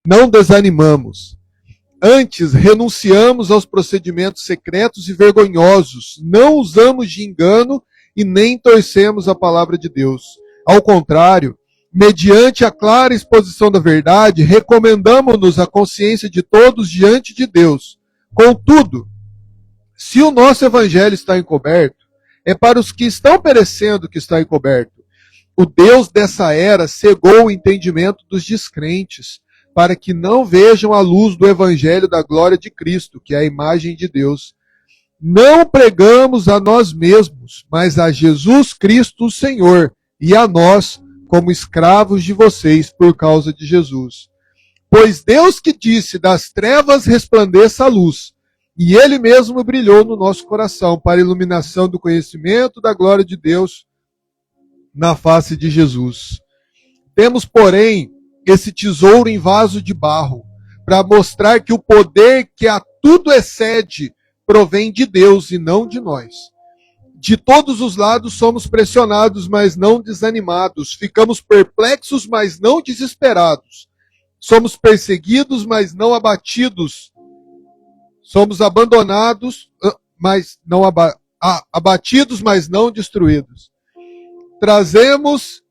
não desanimamos. Antes, renunciamos aos procedimentos secretos e vergonhosos, não usamos de engano e nem torcemos a palavra de Deus. Ao contrário, mediante a clara exposição da verdade, recomendamos-nos a consciência de todos diante de Deus. Contudo, se o nosso evangelho está encoberto, é para os que estão perecendo que está encoberto. O Deus dessa era cegou o entendimento dos descrentes, para que não vejam a luz do evangelho da glória de Cristo, que é a imagem de Deus. Não pregamos a nós mesmos, mas a Jesus Cristo o Senhor, e a nós, como escravos de vocês, por causa de Jesus. Pois Deus que disse, das trevas resplandeça a luz, e Ele mesmo brilhou no nosso coração, para a iluminação do conhecimento da glória de Deus na face de Jesus. Temos, porém, esse tesouro em vaso de barro, para mostrar que o poder que a tudo excede provém de Deus e não de nós. De todos os lados somos pressionados, mas não desanimados. Ficamos perplexos, mas não desesperados. Somos perseguidos, mas não abatidos. Somos abandonados, mas não abatidos, mas não destruídos. Trazemos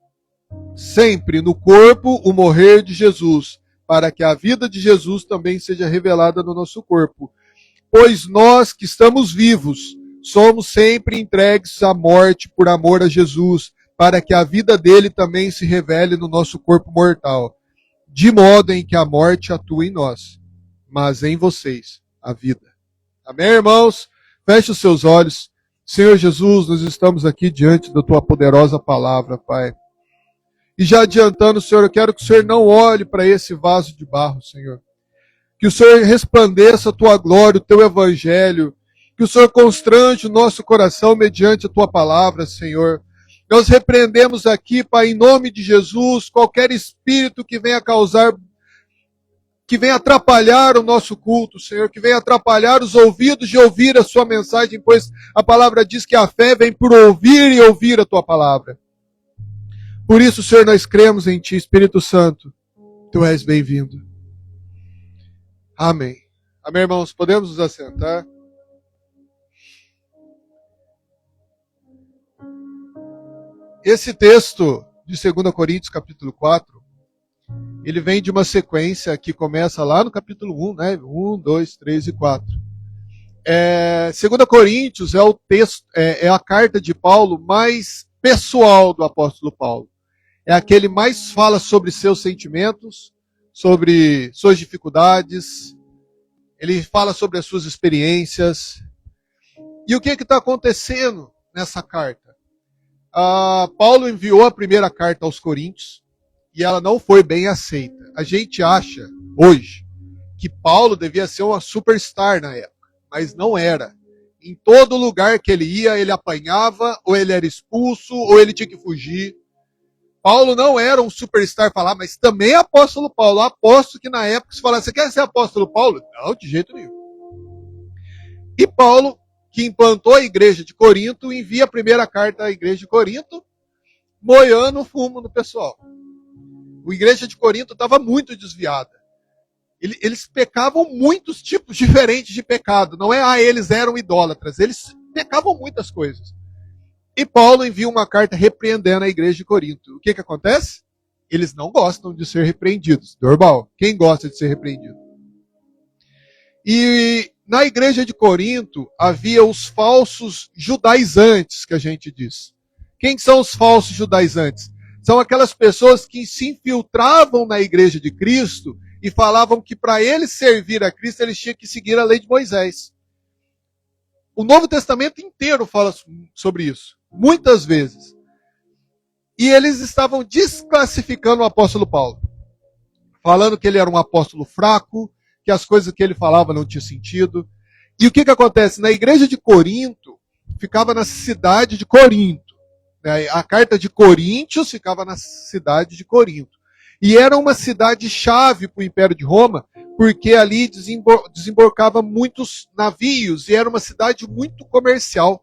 sempre no corpo o morrer de Jesus, para que a vida de Jesus também seja revelada no nosso corpo. Pois nós que estamos vivos, somos sempre entregues à morte por amor a Jesus, para que a vida dele também se revele no nosso corpo mortal, de modo em que a morte atua em nós, mas em vocês a vida. Amém, irmãos? Feche os seus olhos. Senhor Jesus, nós estamos aqui diante da tua poderosa palavra, Pai. E já adiantando, Senhor, eu quero que o Senhor não olhe para esse vaso de barro, Senhor. Que o Senhor resplandeça a tua glória, o teu evangelho. Que o Senhor constrange o nosso coração mediante a tua palavra, Senhor. Nós repreendemos aqui, Pai, em nome de Jesus, qualquer espírito que venha causar, que venha atrapalhar o nosso culto, Senhor, que venha atrapalhar os ouvidos de ouvir a sua mensagem, pois a palavra diz que a fé vem por ouvir e ouvir a tua palavra. Por isso, Senhor, nós cremos em Ti, Espírito Santo. Tu és bem-vindo. Amém. Amém, irmãos? Podemos nos assentar? Esse texto de 2 Coríntios, capítulo 4, ele vem de uma sequência que começa lá no capítulo 1, né? 1, 2, 3 e 4. 2 Coríntios é o texto, é a carta de Paulo mais pessoal do apóstolo Paulo. É aquele mais fala sobre seus sentimentos, sobre suas dificuldades, ele fala sobre as suas experiências. E o que está acontecendo nessa carta? Paulo enviou a primeira carta aos Coríntios e ela não foi bem aceita. A gente acha, hoje, que Paulo devia ser uma superstar na época, mas não era. Em todo lugar que ele ia, ele apanhava, ou ele era expulso, ou ele tinha que fugir. Paulo não era um superstar, falar, mas também é apóstolo Paulo. Apóstolo que na época se falava, você quer ser apóstolo Paulo? Não, de jeito nenhum. E Paulo, que implantou a igreja de Corinto, envia a primeira carta à igreja de Corinto, moiando o fumo no pessoal. A igreja de Corinto estava muito desviada. Eles pecavam muitos tipos diferentes de pecado. Não é, eles eram idólatras. Eles pecavam muitas coisas. E Paulo envia uma carta repreendendo a igreja de Corinto. O que acontece? Eles não gostam de ser repreendidos. Normal. Quem gosta de ser repreendido? E na igreja de Corinto havia os falsos judaizantes, que a gente diz. Quem são os falsos judaizantes? São aquelas pessoas que se infiltravam na igreja de Cristo e falavam que para eles servir a Cristo, eles tinham que seguir a lei de Moisés. O Novo Testamento inteiro fala sobre isso. Muitas vezes. E eles estavam desclassificando o apóstolo Paulo. Falando que ele era um apóstolo fraco, que as coisas que ele falava não tinham sentido. E o que acontece? Na igreja de Corinto, ficava na cidade de Corinto. A carta de Coríntios ficava na cidade de Corinto. E era uma cidade-chave para o Império de Roma, porque ali desembarcava muitos navios e era uma cidade muito comercial.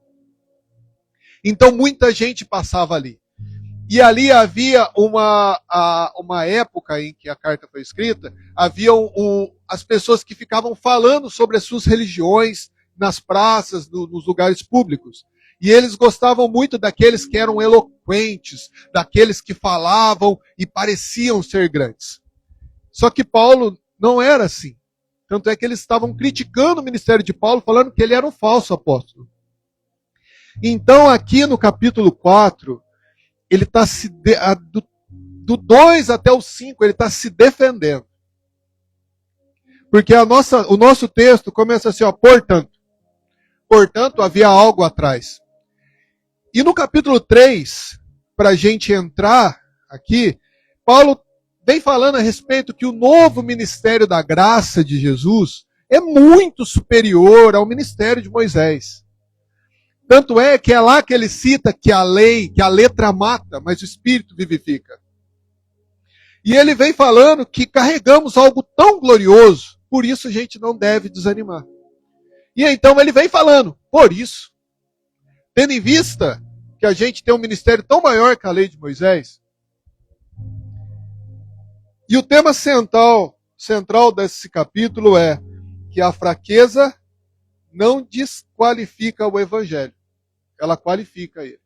Então muita gente passava ali. E ali havia uma época em que a carta foi escrita, haviam as pessoas que ficavam falando sobre as suas religiões nas praças, nos lugares públicos. E eles gostavam muito daqueles que eram eloquentes, daqueles que falavam e pareciam ser grandes. Só que Paulo não era assim. Tanto é que eles estavam criticando o ministério de Paulo, falando que ele era um falso apóstolo. Então, aqui no capítulo 4, ele está do 2 até o 5, ele está se defendendo. Porque o nosso texto começa assim, ó, portanto, havia algo atrás. E no capítulo 3, para a gente entrar aqui, Paulo vem falando a respeito que o novo ministério da graça de Jesus é muito superior ao ministério de Moisés. Tanto é que é lá que ele cita que a letra mata, mas o espírito vivifica. E ele vem falando que carregamos algo tão glorioso, por isso a gente não deve desanimar. E então ele vem falando, por isso, tendo em vista que a gente tem um ministério tão maior que a lei de Moisés, e o tema central desse capítulo é que a fraqueza não desqualifica o evangelho. Ela qualifica ele.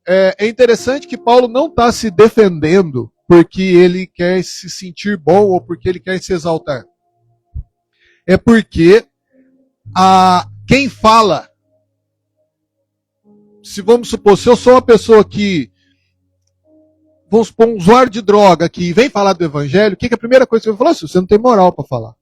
É interessante que Paulo não está se defendendo porque ele quer se sentir bom ou porque ele quer se exaltar. É porque quem fala, vamos supor, se eu sou uma pessoa que, vamos supor, um usuário de droga que vem falar do evangelho, o que é a primeira coisa que eu vou falar? Você não tem moral para falar.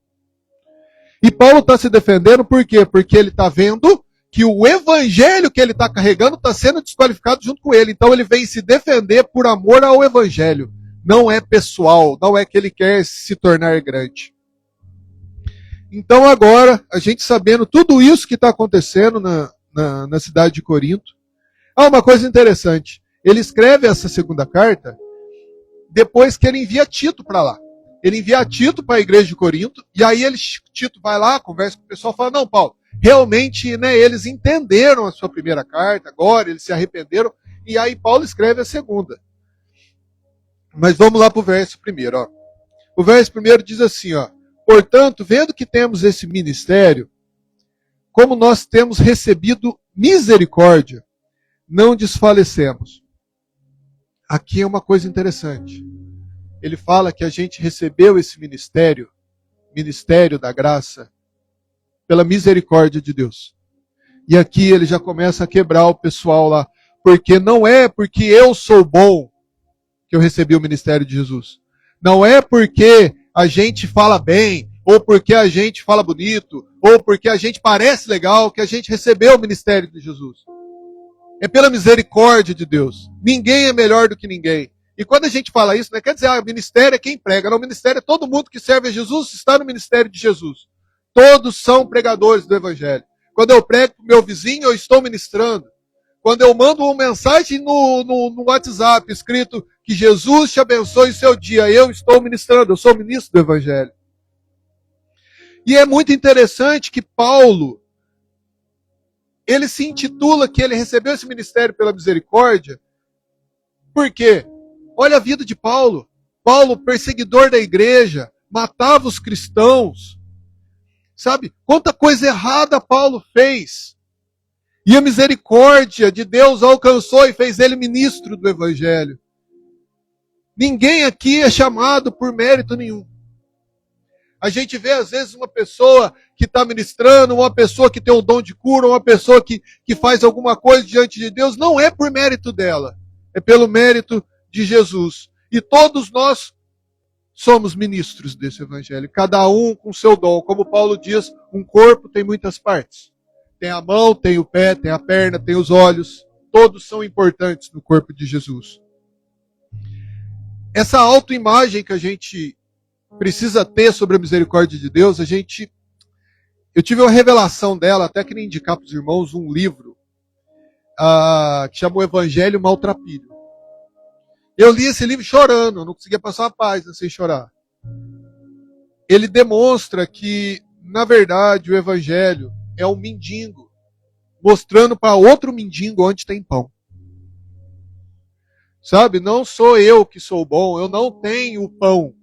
E Paulo está se defendendo por quê? Porque ele está vendo que o evangelho que ele está carregando está sendo desqualificado junto com ele. Então ele vem se defender por amor ao evangelho. Não é pessoal, não é que ele quer se tornar grande. Então agora, a gente sabendo tudo isso que está acontecendo na cidade de Corinto, há uma coisa interessante. Ele escreve essa segunda carta depois que ele envia Tito para lá. Ele envia Tito para a igreja de Corinto, e aí Tito vai lá, conversa com o pessoal, fala, não, Paulo, realmente, né, eles entenderam a sua primeira carta, agora eles se arrependeram, e aí Paulo escreve a segunda. Mas vamos lá para o verso primeiro. Ó. O verso primeiro diz assim, ó, portanto, vendo que temos esse ministério, como nós temos recebido misericórdia, não desfalecemos. Aqui é uma coisa interessante. Ele fala que a gente recebeu esse ministério da graça, pela misericórdia de Deus. E aqui ele já começa a quebrar o pessoal lá, porque não é porque eu sou bom que eu recebi o ministério de Jesus. Não é porque a gente fala bem, ou porque a gente fala bonito, ou porque a gente parece legal que a gente recebeu o ministério de Jesus. É pela misericórdia de Deus. Ninguém é melhor do que ninguém. E quando a gente fala isso, não quer dizer, o ministério é quem prega. Não, o ministério é todo mundo que serve a Jesus, está no ministério de Jesus. Todos são pregadores do evangelho. Quando eu prego para o meu vizinho, eu estou ministrando. Quando eu mando uma mensagem no WhatsApp escrito que Jesus te abençoe o seu dia, eu estou ministrando, eu sou ministro do evangelho. E é muito interessante que Paulo, ele se intitula que ele recebeu esse ministério pela misericórdia. Por quê? Olha a vida de Paulo. Paulo, perseguidor da igreja, matava os cristãos. Sabe? Quanta coisa errada Paulo fez. E a misericórdia de Deus alcançou e fez ele ministro do evangelho. Ninguém aqui é chamado por mérito nenhum. A gente vê, às vezes, uma pessoa que está ministrando, uma pessoa que tem um dom de cura, uma pessoa que faz alguma coisa diante de Deus, não é por mérito dela, é pelo mérito de Jesus. E todos nós somos ministros desse evangelho, cada um com seu dom. Como Paulo diz, um corpo tem muitas partes. Tem a mão, tem o pé, tem a perna, tem os olhos. Todos são importantes no corpo de Jesus. Essa autoimagem que a gente precisa ter sobre a misericórdia de Deus, eu tive uma revelação dela, até queria indicar para os irmãos um livro que chama O Evangelho Maltrapilho. Eu li esse livro chorando, eu não conseguia passar uma página sem chorar. Ele demonstra que, na verdade, o Evangelho é um mendigo mostrando para outro mendigo onde tem pão. Sabe, não sou eu que sou bom, eu não tenho o pão.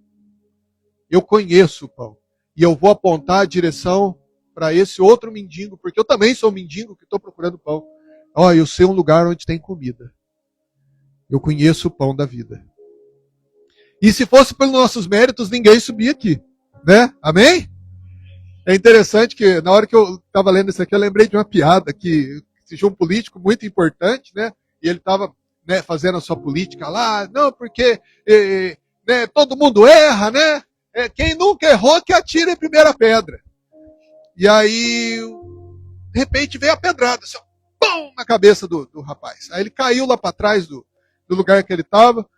Eu conheço o pão. E eu vou apontar a direção para esse outro mendigo, porque eu também sou um mendigo que estou procurando pão. Ó, eu sei um lugar onde tem comida. Eu conheço o pão da vida. E se fosse pelos nossos méritos, ninguém subia aqui. Né? Amém? É interessante que na hora que eu estava lendo isso aqui, eu lembrei de uma piada que tinha um político muito importante, né? E ele estava, né, fazendo a sua política lá, não, porque né, todo mundo erra, né? Quem nunca errou que atire a primeira pedra. E aí, de repente, veio a pedrada, assim, pum, na cabeça do rapaz. Aí ele caiu lá para trás do lugar que ele estava.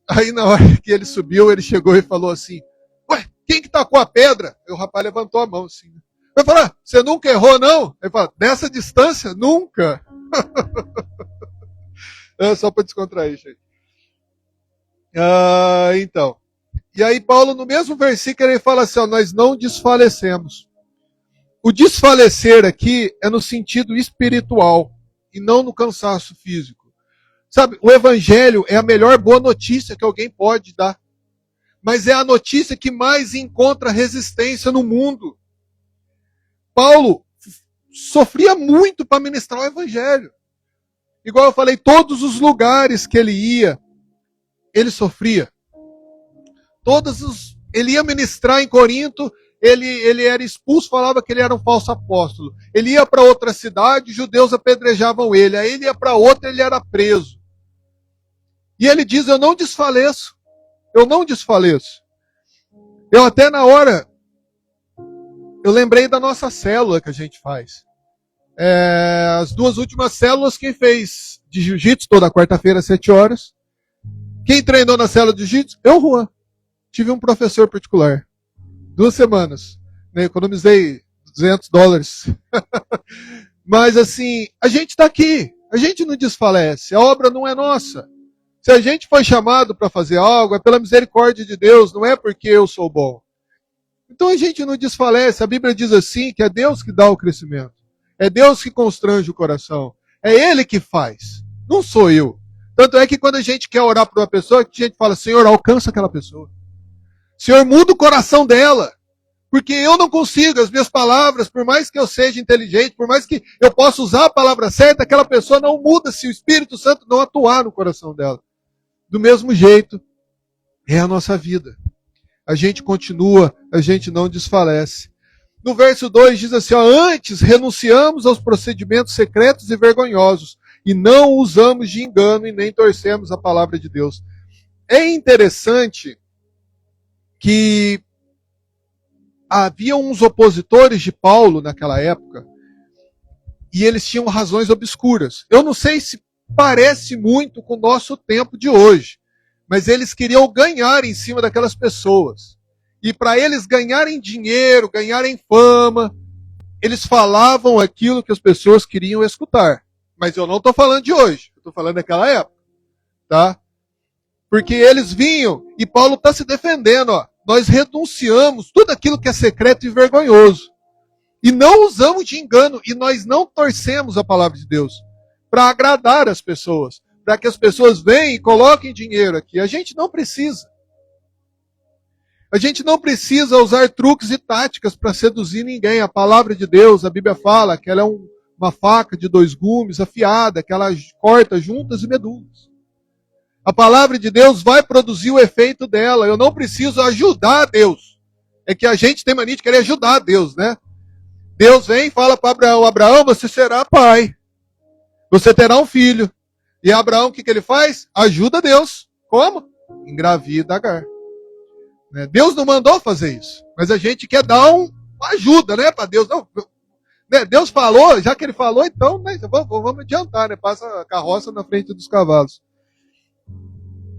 Aí na hora que ele subiu, ele chegou e falou assim, ué, quem que tacou a pedra? Aí o rapaz levantou a mão assim. Vai falar, você nunca errou, não? Ele fala, nessa distância, nunca. É só para descontrair, gente. Então. E aí Paulo, no mesmo versículo, ele fala assim, ó, nós não desfalecemos. O desfalecer aqui é no sentido espiritual e não no cansaço físico. Sabe, o evangelho é a melhor boa notícia que alguém pode dar. Mas é a notícia que mais encontra resistência no mundo. Paulo sofria muito para ministrar o evangelho. Igual eu falei, todos os lugares que ele ia, ele sofria. Ele ia ministrar em Corinto, ele era expulso, falava que ele era um falso apóstolo. Ele ia para outra cidade, judeus apedrejavam ele. Aí ele ia para outra, ele era preso. E ele diz, eu não desfaleço. Eu não desfaleço. Eu até na hora, eu lembrei da nossa célula que a gente faz. As 2 últimas células, quem fez de jiu-jitsu toda quarta-feira às 7 horas. Quem treinou na célula de jiu-jitsu? Eu, Juan. Tive um professor particular. 2 semanas. Né? Economizei $200. Mas assim, a gente está aqui. A gente não desfalece. A obra não é nossa. Se a gente foi chamado para fazer algo, é pela misericórdia de Deus, não é porque eu sou bom. Então a gente não desfalece. A Bíblia diz assim, que é Deus que dá o crescimento. É Deus que constrange o coração. É Ele que faz. Não sou eu. Tanto é que quando a gente quer orar por uma pessoa, a gente fala, Senhor, alcança aquela pessoa. Senhor, muda o coração dela. Porque eu não consigo, as minhas palavras, por mais que eu seja inteligente, por mais que eu possa usar a palavra certa, aquela pessoa não muda se o Espírito Santo não atuar no coração dela. Do mesmo jeito, é a nossa vida. A gente continua, a gente não desfalece. No verso 2 diz assim, ó, antes renunciamos aos procedimentos secretos e vergonhosos, e não usamos de engano e nem torcemos a palavra de Deus. É interessante que havia uns opositores de Paulo naquela época, e eles tinham razões obscuras. Eu não sei se parece muito com o nosso tempo de hoje, mas eles queriam ganhar em cima daquelas pessoas. E para eles ganharem dinheiro, ganharem fama, eles falavam aquilo que as pessoas queriam escutar. Mas eu não estou falando de hoje, eu estou falando daquela época. Tá? Porque eles vinham, e Paulo está se defendendo, ó. Nós renunciamos tudo aquilo que é secreto e vergonhoso. E não usamos de engano, e nós não torcemos a palavra de Deus para agradar as pessoas, para que as pessoas venham e coloquem dinheiro aqui. A gente não precisa. A gente não precisa usar truques e táticas para seduzir ninguém. A palavra de Deus, a Bíblia fala que ela é uma faca de 2 gumes, afiada, que ela corta juntas e medulas. A palavra de Deus vai produzir o efeito dela. Eu não preciso ajudar a Deus. É que a gente tem mania de querer ajudar a Deus, né? Deus vem e fala para Abraão, Abraão, você será pai. Você terá um filho. E Abraão, o que ele faz? Ajuda Deus. Como? Engravida Agar. Deus não mandou fazer isso. Mas a gente quer dar uma ajuda, né, para Deus. Não, né, Deus falou, já que ele falou, então né, vamos adiantar, né? Passa a carroça na frente dos cavalos.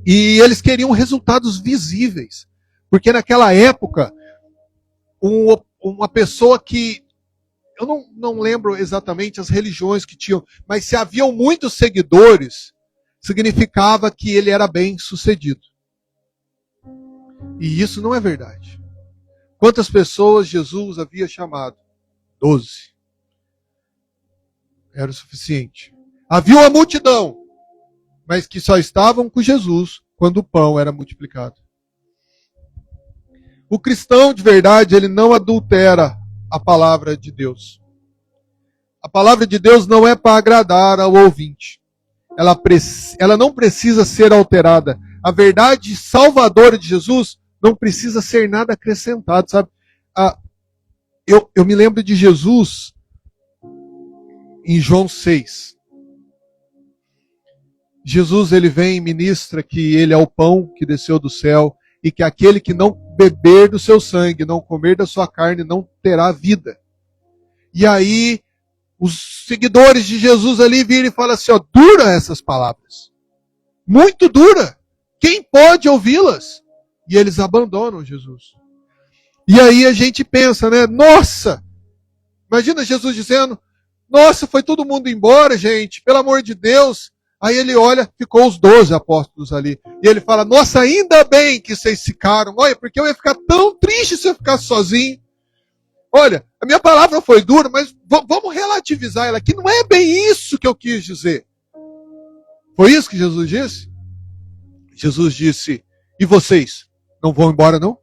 E eles queriam resultados visíveis. Porque naquela época, uma pessoa que... Eu não lembro exatamente as religiões que tinham, mas se haviam muitos seguidores, significava que ele era bem sucedido. E isso não é verdade. Quantas pessoas Jesus havia chamado? 12. Era o suficiente. Havia uma multidão. mas que só estavam com Jesus quando o pão era multiplicado. O cristão de verdade, ele não adultera a palavra de Deus. A palavra de Deus não é para agradar ao ouvinte. Ela não precisa ser alterada. A verdade salvadora de Jesus não precisa ser nada acrescentado, sabe? Eu me lembro de Jesus em João 6. Jesus, ele vem e ministra que ele é o pão que desceu do céu e que aquele que não beber do seu sangue, não comer da sua carne, não terá vida. E aí, os seguidores de Jesus ali viram e falam assim, ó, dura essas palavras. Muito dura. Quem pode ouvi-las? E eles abandonam Jesus. E aí a gente pensa, né? Nossa! Imagina Jesus dizendo, nossa, foi todo mundo embora, gente, pelo amor de Deus. Aí ele olha, ficou os 12 apóstolos ali. E ele fala, nossa, ainda bem que vocês ficaram. Olha, porque eu ia ficar tão triste se eu ficasse sozinho. Olha, a minha palavra foi dura, mas vamos relativizar ela aqui. Não é bem isso que eu quis dizer. Foi isso que Jesus disse? Jesus disse, e vocês? Não vão embora, não?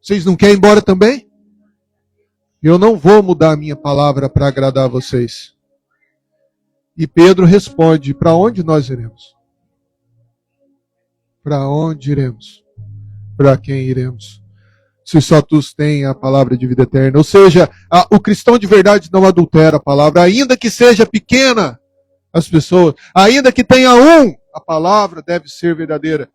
Vocês não querem ir embora também? Eu não vou mudar a minha palavra para agradar vocês. E Pedro responde, para onde nós iremos? Para onde iremos? Para quem iremos? Se só tu tens a palavra de vida eterna. Ou seja, o cristão de verdade não adultera a palavra, ainda que seja pequena as pessoas, ainda que tenha a palavra deve ser verdadeira.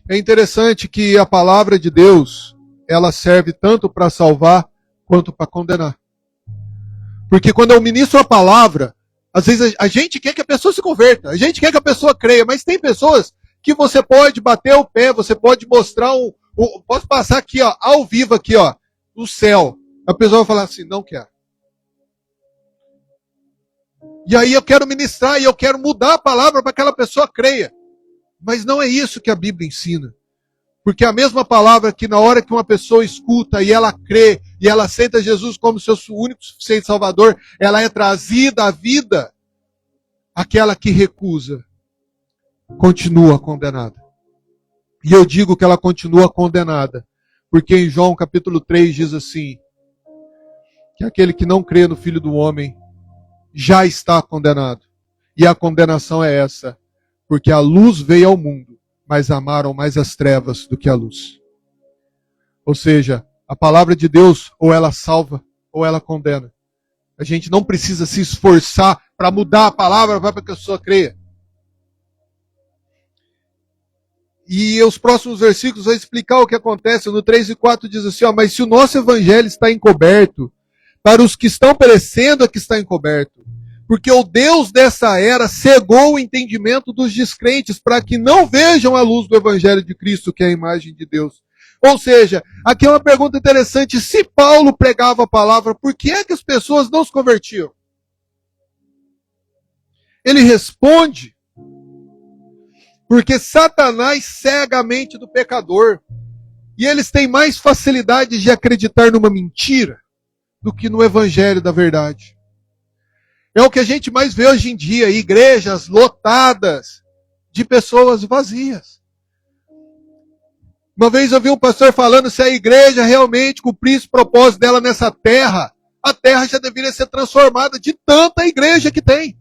É interessante que a palavra de Deus, ela serve tanto para salvar quanto para condenar. Porque quando eu ministro a palavra, às vezes a gente quer que a pessoa se converta, a gente quer que a pessoa creia, mas tem pessoas que você pode bater o pé, você pode mostrar posso passar aqui, ó, ao vivo aqui, ó, no céu. A pessoa vai falar assim, não quero. E aí eu quero ministrar e eu quero mudar a palavra para que aquela pessoa creia. Mas não é isso que a Bíblia ensina. Porque a mesma palavra que na hora que uma pessoa escuta e ela crê, e ela aceita Jesus como seu único suficiente Salvador, ela é trazida à vida. Aquela que recusa continua condenada. E eu digo que ela continua condenada, porque em João capítulo 3 diz assim, que aquele que não crê no Filho do Homem já está condenado. E a condenação é essa, porque a luz veio ao mundo, mas amaram mais as trevas do que a luz. Ou seja, a palavra de Deus ou ela salva ou ela condena. A gente não precisa se esforçar para mudar a palavra para que a pessoa creia. E os próximos versículos vão explicar o que acontece. No 3 e 4 diz assim, ó, mas se o nosso evangelho está encoberto, para os que estão perecendo é que está encoberto. Porque o Deus dessa era cegou o entendimento dos descrentes para que não vejam a luz do Evangelho de Cristo, que é a imagem de Deus. Ou seja, aqui é uma pergunta interessante. Se Paulo pregava a palavra, por que é que as pessoas não se convertiam? Ele responde, porque Satanás cega a mente do pecador. E eles têm mais facilidade de acreditar numa mentira do que no Evangelho da verdade. É o que a gente mais vê hoje em dia, igrejas lotadas de pessoas vazias. Uma vez eu vi um pastor falando, se a igreja realmente cumprisse o propósito dela nessa terra, a terra já deveria ser transformada de tanta igreja que tem.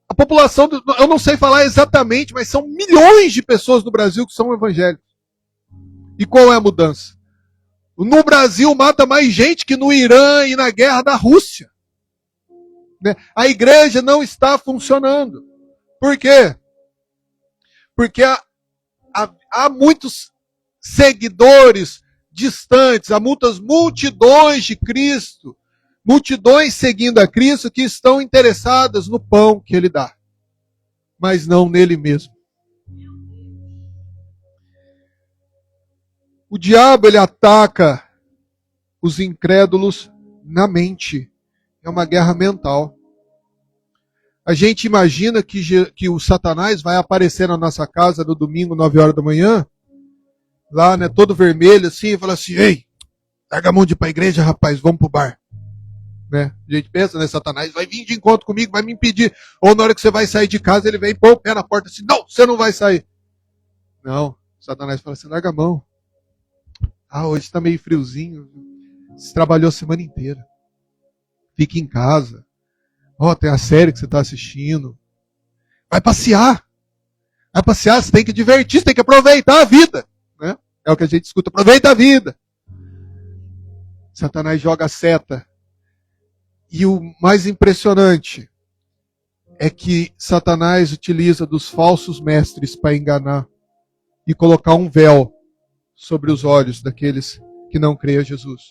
A população, eu não sei falar exatamente, mas são milhões de pessoas no Brasil que são evangélicos. E qual é a mudança? No Brasil mata mais gente que no Irã e na guerra da Rússia. A igreja não está funcionando. Por quê? Porque há muitos seguidores distantes, há muitas multidões de Cristo, multidões seguindo a Cristo que estão interessadas no pão que Ele dá, mas não nele mesmo. O diabo, ele ataca os incrédulos na mente. É uma guerra mental. A gente imagina que o Satanás vai aparecer na nossa casa no domingo, 9 horas da manhã, lá, né, todo vermelho assim, e fala assim, ei, larga a mão de ir para a igreja, rapaz, vamos pro bar. Né? A gente pensa, né? Satanás vai vir de encontro comigo, vai me impedir. Ou na hora que você vai sair de casa, ele vem e põe o pé na porta assim, não, você não vai sair. Não, Satanás fala assim, larga a mão. Ah, hoje está meio friozinho. Você trabalhou a semana inteira. Fique em casa. Ó, tem a série que você está assistindo. Vai passear. Vai passear, você tem que divertir, você tem que aproveitar a vida. Né? É o que a gente escuta, aproveita a vida. Satanás joga a seta. E o mais impressionante é que Satanás utiliza dos falsos mestres para enganar e colocar um véu sobre os olhos daqueles que não creem a Jesus.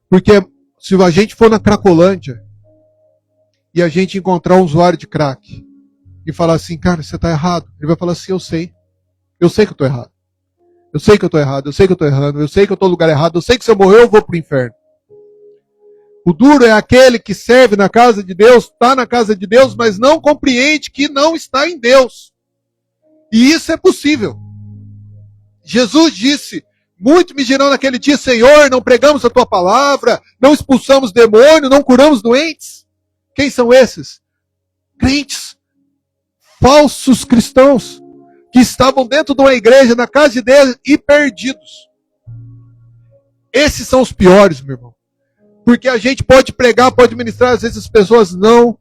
Porque se a gente for na Cracolândia e a gente encontrar um usuário de crack e falar assim, cara, você está errado, ele vai falar assim, eu sei que eu estou errado. Eu sei que eu estou errado, eu sei que eu estou errando, eu sei que eu estou no lugar errado, eu sei que se eu morrer eu vou para o inferno. O duro é aquele que serve na casa de Deus, está na casa de Deus, mas não compreende que não está em Deus. E isso é possível. Jesus disse, muito me dirão naquele dia, Senhor, não pregamos a tua palavra, não expulsamos demônio, não curamos doentes. Quem são esses? Crentes, falsos cristãos, que estavam dentro de uma igreja, na casa de Deus, e perdidos. Esses são os piores, meu irmão. Porque a gente pode pregar, pode ministrar, às vezes as pessoas não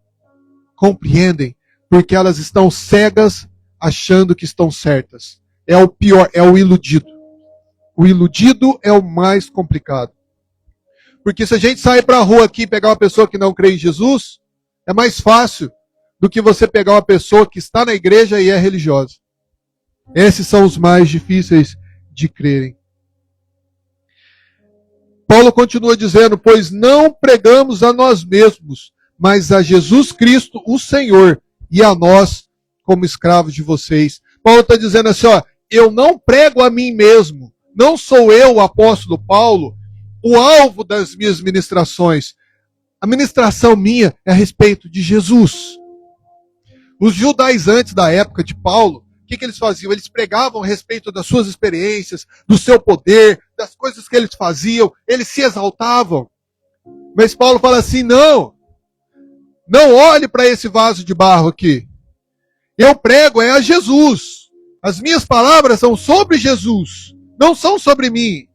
compreendem, porque elas estão cegas, achando que estão certas. É o pior, é o iludido. O iludido é o mais complicado. Porque se a gente sair para a rua aqui e pegar uma pessoa que não crê em Jesus, é mais fácil do que você pegar uma pessoa que está na igreja e é religiosa. Esses são os mais difíceis de crerem. Paulo continua dizendo, pois não pregamos a nós mesmos, mas a Jesus Cristo, o Senhor, e a nós como escravos de vocês. Paulo está dizendo assim, ó, eu não prego a mim mesmo, não sou eu, o apóstolo Paulo, o alvo das minhas ministrações. A ministração minha é a respeito de Jesus. Os judaizantes da época de Paulo, o que eles faziam? Eles pregavam a respeito das suas experiências, do seu poder, das coisas que eles faziam, eles se exaltavam. Mas Paulo fala assim, não olhe para esse vaso de barro aqui. Eu prego é a Jesus. As minhas palavras são sobre Jesus, não são sobre mim.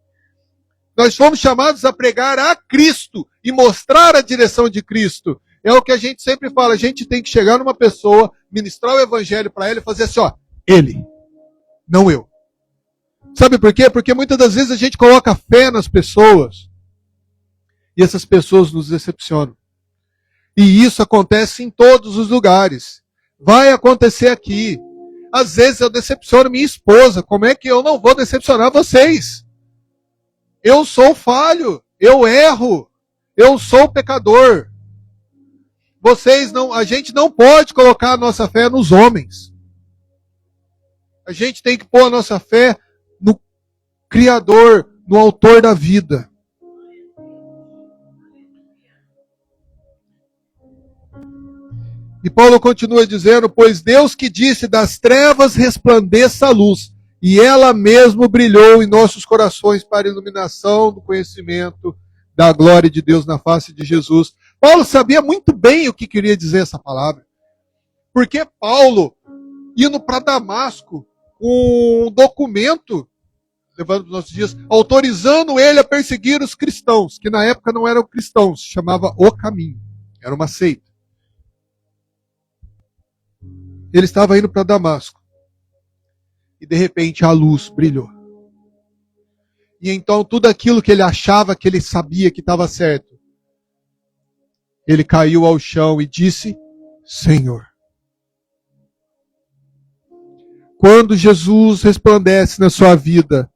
Nós fomos chamados a pregar a Cristo e mostrar a direção de Cristo. É o que a gente sempre fala, a gente tem que chegar numa pessoa, ministrar o evangelho para ela e fazer assim, ó, ele, não eu. Sabe por quê? Porque muitas das vezes a gente coloca fé nas pessoas e essas pessoas nos decepcionam. E isso acontece em todos os lugares. Vai acontecer aqui. Às vezes eu decepciono minha esposa. Como é que eu não vou decepcionar vocês? Eu sou falho, eu erro, eu sou pecador. A gente não pode colocar a nossa fé nos homens. A gente tem que pôr a nossa fé no Criador, no Autor da vida. E Paulo continua dizendo, pois Deus que disse, das trevas resplandeça a luz, e ela mesmo brilhou em nossos corações para a iluminação do conhecimento da glória de Deus na face de Jesus. Paulo sabia muito bem o que queria dizer essa palavra. Porque Paulo, indo para Damasco, um documento, levando para os nossos dias, autorizando ele a perseguir os cristãos, que na época não eram cristãos, se chamava O Caminho, era uma seita. Ele estava indo para Damasco, e de repente a luz brilhou. E então tudo aquilo que ele achava, que ele sabia que estava certo, ele caiu ao chão e disse, Senhor. Quando Jesus resplandece na sua vida,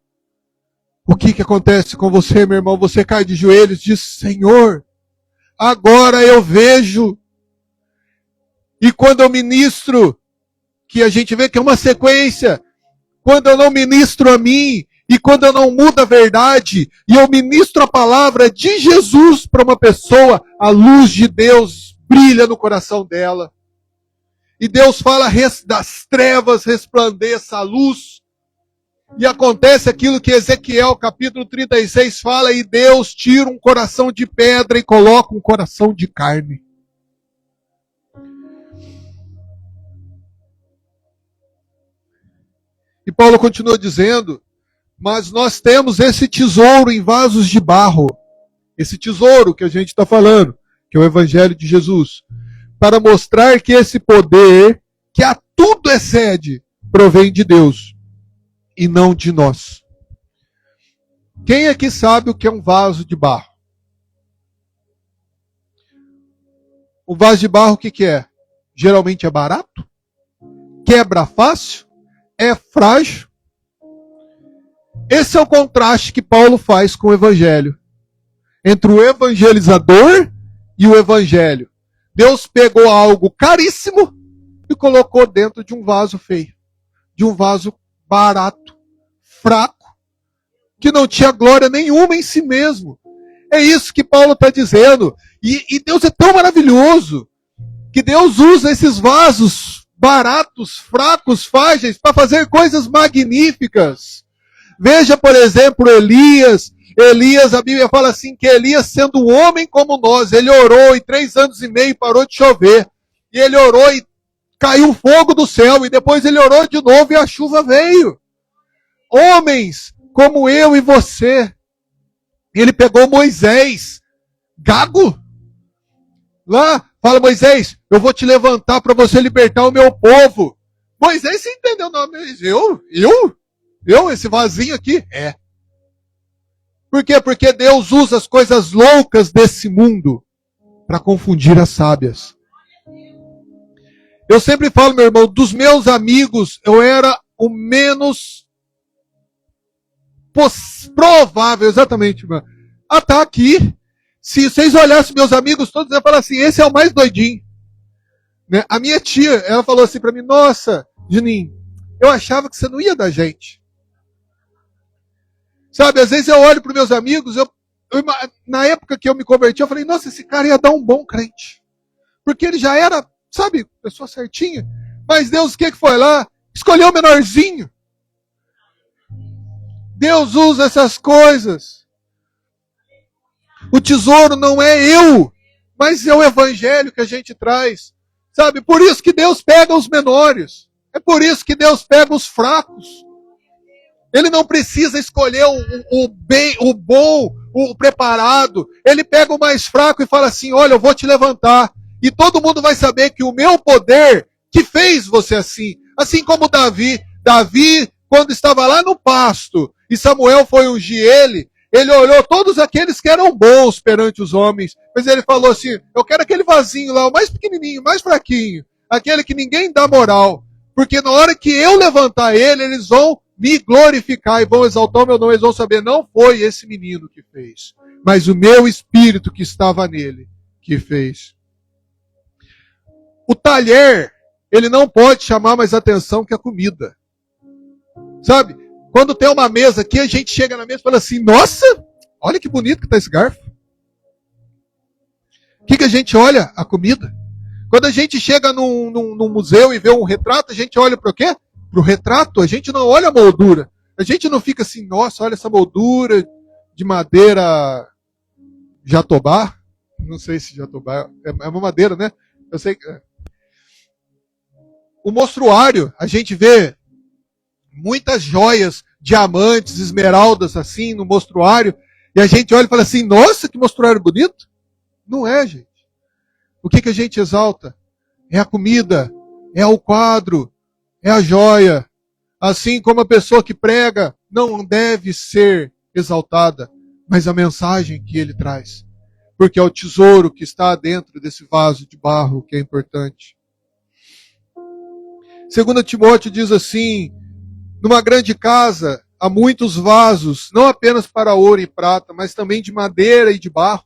o que acontece com você, meu irmão? Você cai de joelhos e diz, Senhor, agora eu vejo. E quando eu ministro, que a gente vê que é uma sequência, quando eu não ministro a mim, e quando eu não mudo a verdade, e eu ministro a palavra de Jesus para uma pessoa, a luz de Deus brilha no coração dela. E Deus fala, das trevas resplandeça a luz. E acontece aquilo que Ezequiel, capítulo 36, fala, e Deus tira um coração de pedra e coloca um coração de carne. E Paulo continua dizendo, mas nós temos esse tesouro em vasos de barro, esse tesouro que a gente está falando, que é o Evangelho de Jesus, para mostrar que esse poder, que a tudo excede, provém de Deus e não de nós. Quem aqui sabe o que é um vaso de barro? O vaso de barro o que é? Geralmente é barato, quebra fácil, é frágil. Esse é o contraste que Paulo faz com o Evangelho. Entre o evangelizador e o Evangelho. Deus pegou algo caríssimo e colocou dentro de um vaso feio. De um vaso barato, fraco, que não tinha glória nenhuma em si mesmo. É isso que Paulo está dizendo. E Deus é tão maravilhoso que Deus usa esses vasos baratos, fracos, frágeis, para fazer coisas magníficas. Veja, por exemplo, Elias. Elias, a Bíblia fala assim, que Elias, sendo um homem como nós, ele orou e 3 anos e meio parou de chover. E ele orou e caiu fogo do céu. E depois ele orou de novo e a chuva veio. Homens como eu e você. Ele pegou Moisés, gago. Lá, fala, Moisés, eu vou te levantar para você libertar o meu povo. Moisés, você entendeu? Não, mas eu, esse vasinho aqui? É. Por quê? Porque Deus usa as coisas loucas desse mundo para confundir as sábias. Eu sempre falo, meu irmão, dos meus amigos, eu era o menos provável, exatamente, mano. Ah, tá aqui. Se vocês olhassem meus amigos todos, eu ia falar assim, esse é o mais doidinho. Né? A minha tia, ela falou assim para mim, nossa, Juninho, eu achava que você não ia da gente. Sabe, às vezes eu olho para os meus amigos, na época que eu me converti, eu falei, nossa, esse cara ia dar um bom crente. Porque ele já era, sabe, pessoa certinha. Mas Deus, o que foi lá? Escolheu o menorzinho. Deus usa essas coisas. O tesouro não é eu, mas é o evangelho que a gente traz. Sabe, por isso que Deus pega os menores. É por isso que Deus pega os fracos. Ele não precisa escolher o bem, o bom, o preparado. Ele pega o mais fraco e fala assim, olha, eu vou te levantar. E todo mundo vai saber que o meu poder que fez você assim. Assim como Davi. Davi, quando estava lá no pasto, e Samuel foi ungir ele olhou todos aqueles que eram bons perante os homens. Mas ele falou assim, eu quero aquele vasinho lá, o mais pequenininho, mais fraquinho. Aquele que ninguém dá moral. Porque na hora que eu levantar ele, eles vão me glorificar e vão exaltar o meu nome, eles vão saber, não foi esse menino que fez, mas o meu espírito que estava nele que fez. O talher, ele não pode chamar mais atenção que a comida. Sabe? Quando tem uma mesa aqui, a gente chega na mesa e fala assim, nossa, olha que bonito que está esse garfo. O que a gente olha? A comida. Quando a gente chega num museu e vê um retrato, a gente olha para o quê? Para o retrato, a gente não olha a moldura. A gente não fica assim, nossa, olha essa moldura de madeira jatobá. Não sei se jatobá é uma madeira, né? Eu sei que... O mostruário, a gente vê muitas joias, diamantes, esmeraldas assim no mostruário, e a gente olha e fala assim, nossa, que mostruário bonito. Não é, gente. O que a gente exalta? É a comida, é o quadro, é a joia. Assim como a pessoa que prega não deve ser exaltada, mas a mensagem que ele traz. Porque é o tesouro que está dentro desse vaso de barro que é importante. 2 Timóteo diz assim, numa grande casa há muitos vasos, não apenas para ouro e prata, mas também de madeira e de barro.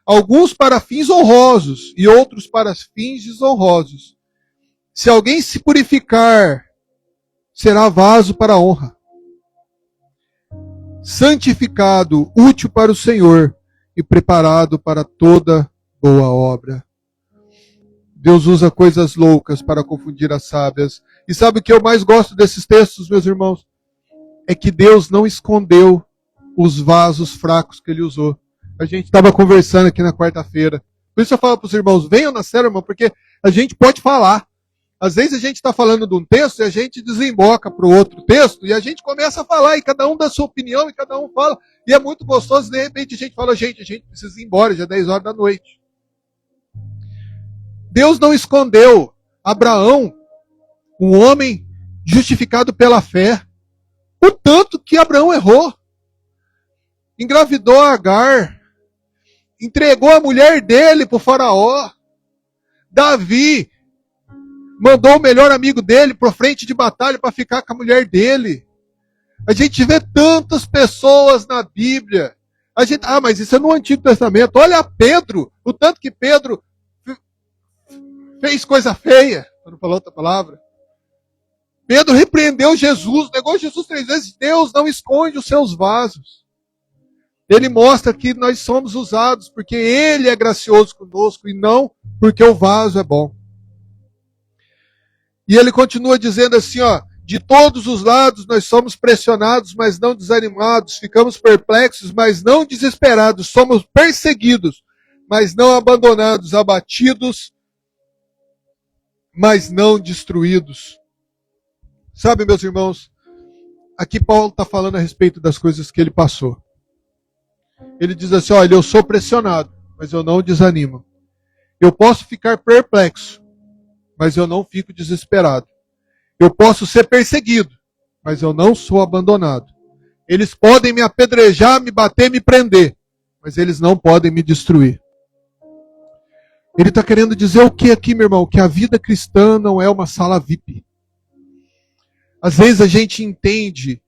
Alguns para fins honrosos e outros para fins desonrosos. Se alguém se purificar, será vaso para a honra, santificado, útil para o Senhor e preparado para toda boa obra. Deus usa coisas loucas para confundir as sábias. E sabe o que eu mais gosto desses textos, meus irmãos? é que Deus não escondeu os vasos fracos que ele usou. A gente estava conversando aqui na quarta-feira. Por isso eu falo para os irmãos, venham na série, irmão, porque a gente pode falar. Às vezes a gente está falando de um texto e a gente desemboca para o outro texto e a gente começa a falar e cada um dá sua opinião e cada um fala. E é muito gostoso, de repente a gente fala, gente, a gente precisa ir embora, já é 10 horas da noite. Deus não escondeu Abraão, um homem justificado pela fé, o tanto que Abraão errou. Engravidou Agar, entregou a mulher dele para o faraó. Davi mandou o melhor amigo dele para frente de batalha para ficar com a mulher dele. A gente vê tantas pessoas na Bíblia. Mas isso é no Antigo Testamento. Olha Pedro, o tanto que Pedro fez coisa feia, para não falar outra palavra. Pedro repreendeu Jesus, negou Jesus 3 vezes. Deus não esconde os seus vasos. Ele mostra que nós somos usados porque Ele é gracioso conosco e não porque o vaso é bom. E ele continua dizendo assim, ó, de todos os lados nós somos pressionados, mas não desanimados, ficamos perplexos, mas não desesperados, somos perseguidos, mas não abandonados, abatidos, mas não destruídos. Sabe, meus irmãos, aqui Paulo está falando a respeito das coisas que ele passou. Ele diz assim, olha, eu sou pressionado, mas eu não desanimo. Eu posso ficar perplexo, mas eu não fico desesperado. Eu posso ser perseguido, mas eu não sou abandonado. Eles podem me apedrejar, me bater, me prender, mas eles não podem me destruir. Ele está querendo dizer o que aqui, meu irmão? Que a vida cristã não é uma sala VIP. Às vezes a gente entende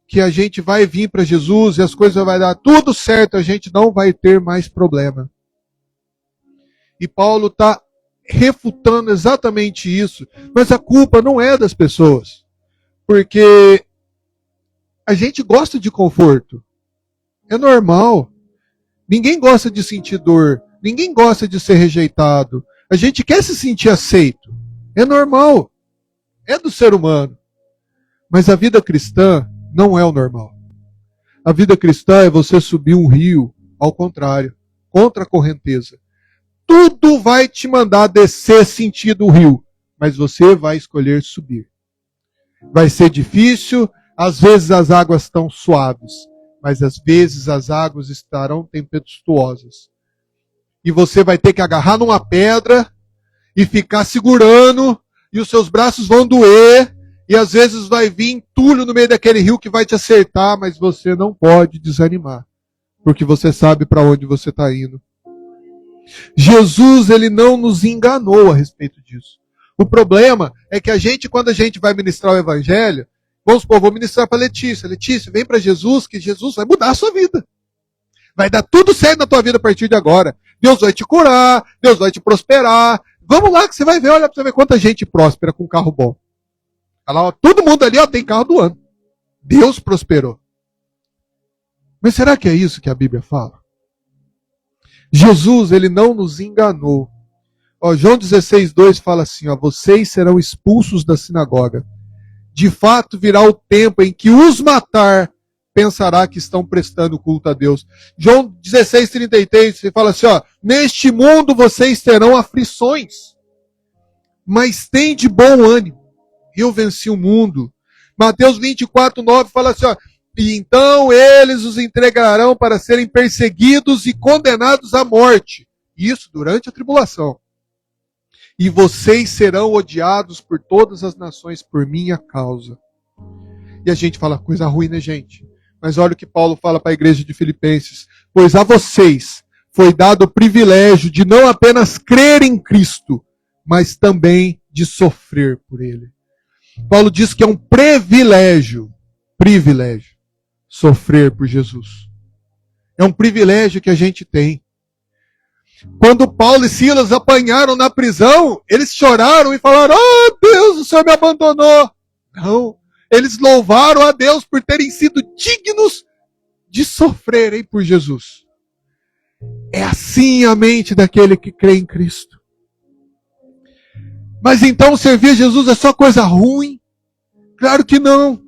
que a gente vai vir para Jesus e as coisas vão dar tudo certo, a gente não vai ter mais problema. E Paulo está refutando exatamente isso. Mas a culpa não é das pessoas. Porque a gente gosta de conforto. É normal. Ninguém gosta de sentir dor. Ninguém gosta de ser rejeitado. A gente quer se sentir aceito. É normal. É do ser humano. Mas a vida cristã não é o normal. A vida cristã é você subir um rio, ao contrário, contra a correnteza. Tudo vai te mandar descer sentido o rio, mas você vai escolher subir. Vai ser difícil, às vezes as águas estão suaves, mas às vezes as águas estarão tempestuosas. E você vai ter que agarrar numa pedra e ficar segurando, e os seus braços vão doer, e às vezes vai vir entulho no meio daquele rio que vai te acertar, mas você não pode desanimar, porque você sabe para onde você está indo. Jesus, ele não nos enganou a respeito disso. O problema é que a gente, quando a gente vai ministrar o evangelho, vamos supor, vou ministrar para Letícia. Letícia, vem para Jesus, que Jesus vai mudar a sua vida. Vai dar tudo certo na tua vida a partir de agora. Deus vai te curar, Deus vai te prosperar. Vamos lá que você vai ver, olha para você ver quanta gente próspera com carro bom. Olha lá, todo mundo ali tem carro do ano. Deus prosperou. Mas será que é isso que a Bíblia fala? Jesus, ele não nos enganou. João 16:2 fala assim, vocês serão expulsos da sinagoga. De fato virá o tempo em que os matar pensará que estão prestando culto a Deus. João 16:33 fala assim, neste mundo vocês terão aflições, mas tem de bom ânimo. Eu venci o mundo. Mateus 24:9 fala assim, e então eles os entregarão para serem perseguidos e condenados à morte. Isso durante a tribulação. E vocês serão odiados por todas as nações por minha causa. E a gente fala coisa ruim, né, gente? Mas olha o que Paulo fala para a igreja de Filipenses. Pois a vocês foi dado o privilégio de não apenas crer em Cristo, mas também de sofrer por Ele. Paulo diz que é um privilégio, sofrer por Jesus. É um privilégio que a gente tem. Quando Paulo e Silas apanharam na prisão, eles choraram e falaram, Deus, o Senhor me abandonou. Não, eles louvaram a Deus por terem sido dignos de sofrerem por Jesus. É assim a mente daquele que crê em Cristo. Mas então servir a Jesus é só coisa ruim? Claro que não.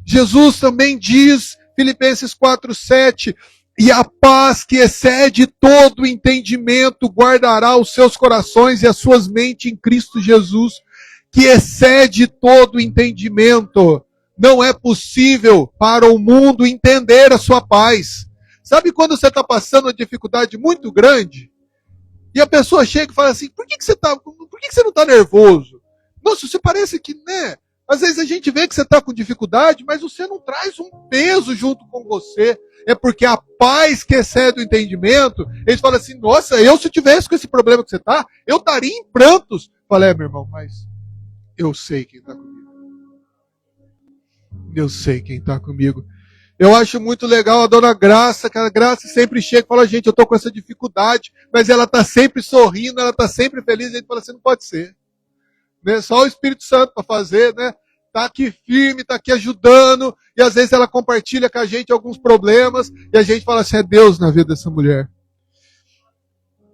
Jesus também diz, Filipenses 4:7, e a paz que excede todo o entendimento guardará os seus corações e as suas mentes em Cristo Jesus, que excede todo o entendimento. Não é possível para o mundo entender a sua paz. Sabe quando você está passando uma dificuldade muito grande? E a pessoa chega e fala assim, por que você não está nervoso? Nossa, você parece que, né? Às vezes a gente vê que você está com dificuldade, mas você não traz um peso junto com você. É porque a paz que excede o entendimento, eles falam assim, nossa, se tivesse com esse problema que você está, eu estaria em prantos. Falei, meu irmão, mas eu sei quem está comigo. Eu sei quem está comigo. Eu acho muito legal a dona Graça, que a Graça sempre chega e fala, gente, eu estou com essa dificuldade, mas ela está sempre sorrindo, ela está sempre feliz, e a gente fala assim, não pode ser. Né? Só o Espírito Santo para fazer, né? Está aqui firme, está aqui ajudando, e às vezes ela compartilha com a gente alguns problemas, e a gente fala assim, é Deus na vida dessa mulher.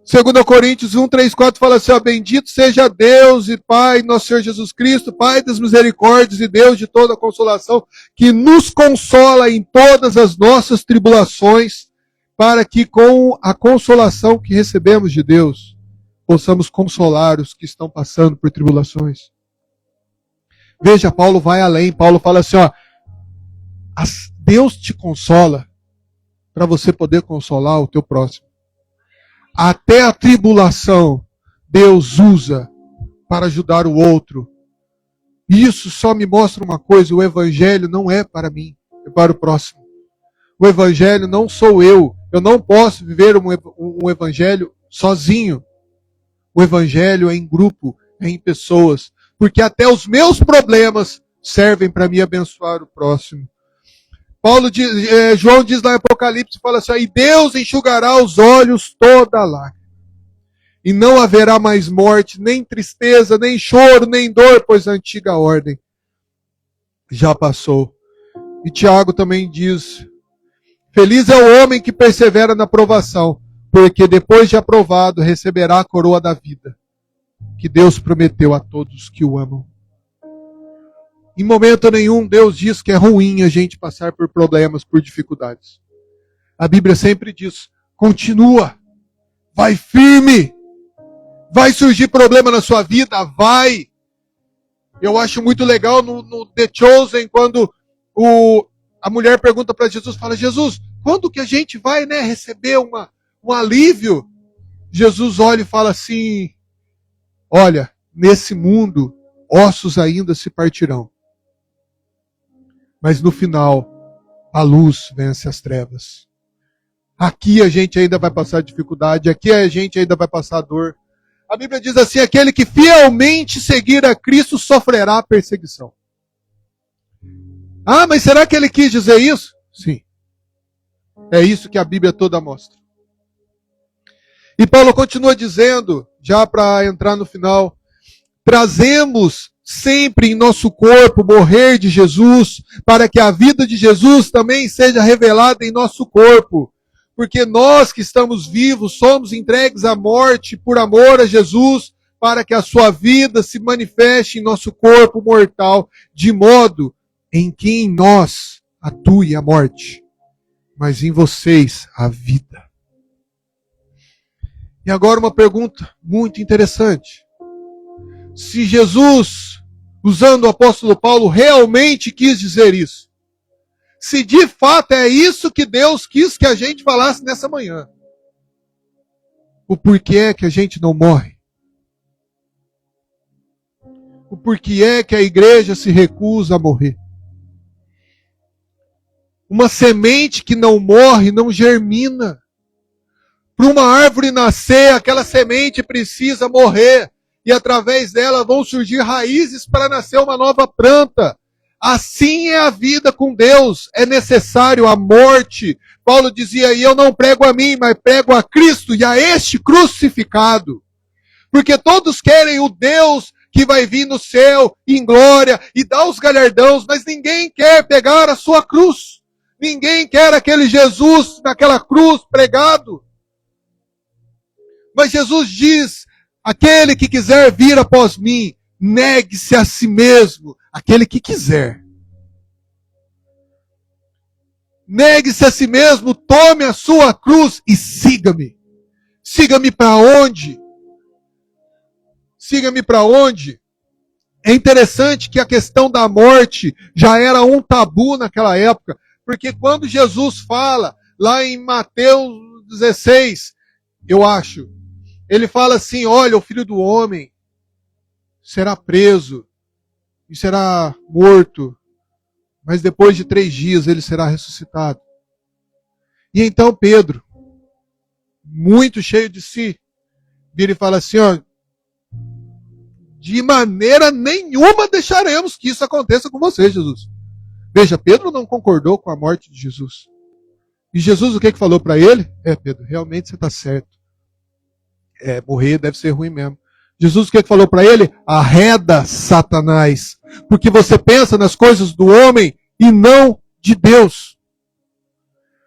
2 Coríntios 1, 3, 4 fala assim, ó, bendito seja Deus e Pai, nosso Senhor Jesus Cristo, Pai das misericórdias e Deus de toda a consolação, que nos consola em todas as nossas tribulações, para que com a consolação que recebemos de Deus, possamos consolar os que estão passando por tribulações. Veja, Paulo vai além, Paulo fala assim, ó, Deus te consola para você poder consolar o teu próximo. Até a tribulação Deus usa para ajudar o outro. Isso só me mostra uma coisa, o evangelho não é para mim, é para o próximo. O evangelho não sou eu não posso viver um evangelho sozinho. O evangelho é em grupo, é em pessoas, porque até os meus problemas servem para me abençoar o próximo. João diz lá em Apocalipse, fala assim, e Deus enxugará os olhos toda lágrima. E não haverá mais morte, nem tristeza, nem choro, nem dor, pois a antiga ordem já passou. E Tiago também diz, feliz é o homem que persevera na provação, porque depois de aprovado receberá a coroa da vida, que Deus prometeu a todos que o amam. Em momento nenhum, Deus diz que é ruim a gente passar por problemas, por dificuldades. A Bíblia sempre diz, continua, vai firme, vai surgir problema na sua vida, vai. Eu acho muito legal no The Chosen, quando a mulher pergunta para Jesus, fala, Jesus, quando que a gente vai, né, receber um alívio? Jesus olha e fala assim, olha, nesse mundo, ossos ainda se partirão. Mas no final, a luz vence as trevas. Aqui a gente ainda vai passar dificuldade, aqui a gente ainda vai passar dor. A Bíblia diz assim, aquele que fielmente seguir a Cristo sofrerá perseguição. Ah, mas será que ele quis dizer isso? Sim. É isso que a Bíblia toda mostra. E Paulo continua dizendo, já para entrar no final, trazemos sempre em nosso corpo morrer de Jesus, para que a vida de Jesus também seja revelada em nosso corpo. Porque nós que estamos vivos somos entregues à morte por amor a Jesus, para que a sua vida se manifeste em nosso corpo mortal, de modo em que em nós atue a morte, mas em vocês a vida. E agora uma pergunta muito interessante. Se Jesus, usando o apóstolo Paulo, realmente quis dizer isso, se de fato é isso que Deus quis que a gente falasse nessa manhã, o porquê é que a gente não morre? O porquê é que a igreja se recusa a morrer? Uma semente que não morre não germina. Para uma árvore nascer, aquela semente precisa morrer. E através dela vão surgir raízes para nascer uma nova planta. Assim é a vida com Deus. É necessário a morte. Paulo dizia, e eu não prego a mim, mas prego a Cristo e a este crucificado. Porque todos querem o Deus que vai vir no céu, em glória, e dar os galardões, mas ninguém quer pegar a sua cruz. Ninguém quer aquele Jesus naquela cruz pregado. Mas Jesus diz, aquele que quiser vir após mim, negue-se a si mesmo, aquele que quiser. Negue-se a si mesmo, tome a sua cruz e siga-me. Siga-me para onde? Siga-me para onde? É interessante que a questão da morte já era um tabu naquela época, porque quando Jesus fala, lá em Mateus 16, eu acho, ele fala assim, olha, o Filho do Homem será preso e será morto, mas depois de 3 dias ele será ressuscitado. E então Pedro, muito cheio de si, vira e fala assim, ó, de maneira nenhuma deixaremos que isso aconteça com você, Jesus. Veja, Pedro não concordou com a morte de Jesus. E Jesus o que falou para ele? Pedro, realmente você está certo. Morrer deve ser ruim mesmo. Jesus o que falou para ele? Arreda, Satanás, porque você pensa nas coisas do homem e não de Deus.